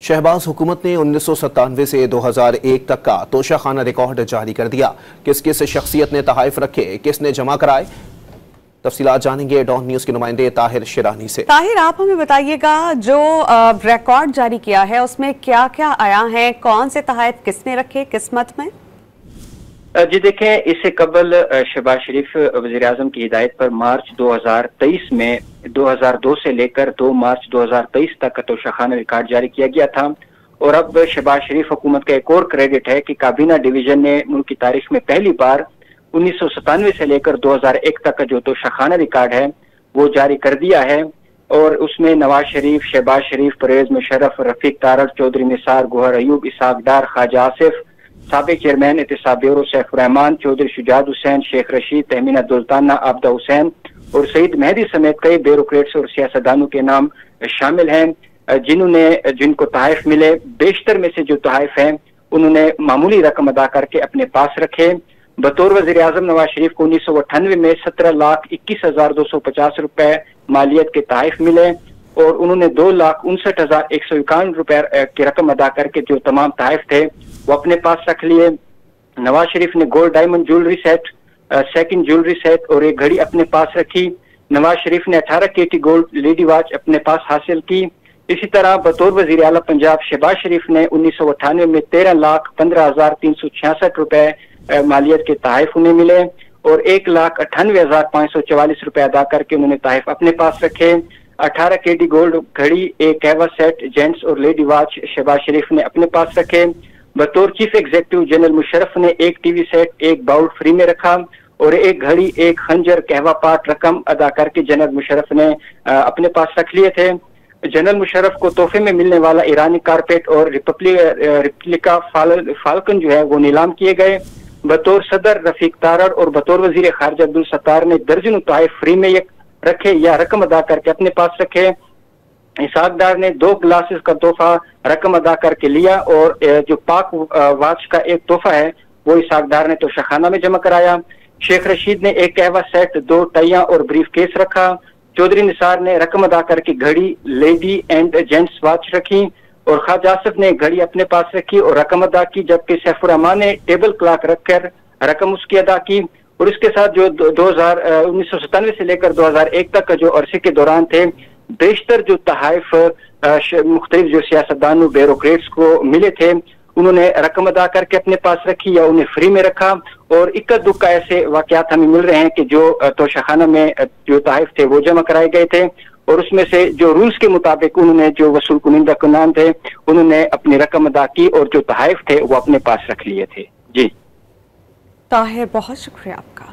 शहबाज हुकूमत ने 1997 से 2001 तक का तोशाखाना रिकॉर्ड जारी कर दिया। किस किस शख्सियत ने तहाइफ रखे, किसने जमा कराए, तफसीलात जानेंगे डॉन न्यूज के नुमाइंदे ताहिर शिरानी से। ताहिर, आप हमें बताइएगा, जो रिकॉर्ड जारी किया है उसमें क्या क्या आया है, कौन से तहाइफ किसने रखे किस्मत में? जी देखें, इससे कबल शहबाज शरीफ वज़ीर-ए-आज़म की हिदायत पर मार्च 2023 में 2002 से लेकर 2 मार्च 2023 तक का तोशाखाना रिकॉर्ड जारी किया गया था। और अब शहबाज शरीफ हुकूमत का एक और क्रेडिट है कि काबीना डिवीजन ने मुल्क की तारीख में पहली बार 1997 से लेकर 2001 तक का जो तोशाखाना रिकॉर्ड है वो जारी कर दिया है। और उसमें नवाज शरीफ, शहबाज शरीफ, परवेज मुशर्रफ, रफीक तारड़, चौधरी निसार, गोहर अयूब, इसहाक डार, ख्वाजा आसिफ, साबिक चेयरमैन एहतिसाब ब्यूरो सैफुर रहमान, चौधरी शुजात हुसैन, शेख रशीद, तहमीना दुल्ताना, आबदा हुसैन और सईद मेहदी समेत कई ब्यूरोक्रेट्स और सियासतदानों के नाम शामिल हैं जिनको तहाइफ मिले। बेशतर में से जो तहाइफ हैं उन्होंने मामूली रकम अदा करके अपने पास रखे। बतौर वज़ीर आज़म नवाज शरीफ को 1998 में 17,21,250 रुपए मालियत के तहाइफ मिले और उन्होंने 2,59,151 रुपए की रकम अदा करके जो तमाम तहाइफ थे वो अपने पास रख लिए। नवाज शरीफ ने gold diamond jewellery set, second jewellery set और एक घड़ी अपने पास रखी। नवाज शरीफ ने 18 केटी गोल्ड लेडी वॉच अपने पास हासिल की। इसी तरह बतौर वजीर आला पंजाब शहबाज शरीफ ने 1998 में 13,15,366 रुपए मालियत के तहाइफ उन्हें मिले और 1,98,544 रुपए अदा करके उन्होंने तहाइफ अपने पास रखे। 18 केटी गोल्ड घड़ी, एक कहवा सेट जेंट्स और लेडी वॉच शहबाज शरीफ ने अपने पास रखे। बतौर चीफ एग्जीक्यूटिव जनरल मुशर्रफ ने एक टीवी सेट, एक बाउल फ्री में रखा और एक घड़ी, एक खंजर, कहवा पाट रकम अदा करके जनरल मुशर्रफ ने अपने पास रख लिए थे। जनरल मुशर्रफ को तोहफे में मिलने वाला ईरानी कारपेट और रिप्लिका फाल्कन जो है वो नीलाम किए गए। बतौर सदर रफीक तारड़ और बतौर वजीर खारजा अब्दुल सत्तार ने दर्जनों तहाइफ फ्री में रखे या रकम अदा करके अपने पास रखे। इसहाक डार ने 2 ग्लासेस का तोहफा रकम अदा करके लिया और जो पाक वॉच का एक तोहफा है वो इसहाक डार ने तोशाखाना में जमा कराया। शेख रशीद ने एक कहवा सेट, 2 टाइयां और ब्रीफ केस रखा। चौधरी निसार ने रकम अदा करके घड़ी, लेडी एंड जेंट्स वॉच रखी और ख्वाजा आसिफ ने घड़ी अपने पास रखी और रकम अदा की, जबकि सैफुर रहमान ने टेबल क्लॉक रखकर रकम उसकी अदा की। और इसके साथ जो 1997 से लेकर 2001 तक का जो अरसे के दौरान थे, बेशतर जो तहाइफ मुख्तलिफ जो सियासतदानों ब्यूरोक्रेट्स को मिले थे उन्होंने रकम अदा करके अपने पास रखी या उन्हें फ्री में रखा। और इक्का दुक्का ऐसे वाकयात हमें मिल रहे हैं कि जो तोशाखाना में जो तहाइफ थे वो जमा कराए गए थे और उसमें से जो रूल्स के मुताबिक उन्होंने जो वसूल कुनिंदा कुनान थे उन्होंने अपनी रकम अदा की और जो तहाइफ थे वो अपने पास रख लिए थे। जी ताहिर, बहुत शुक्रिया आपका।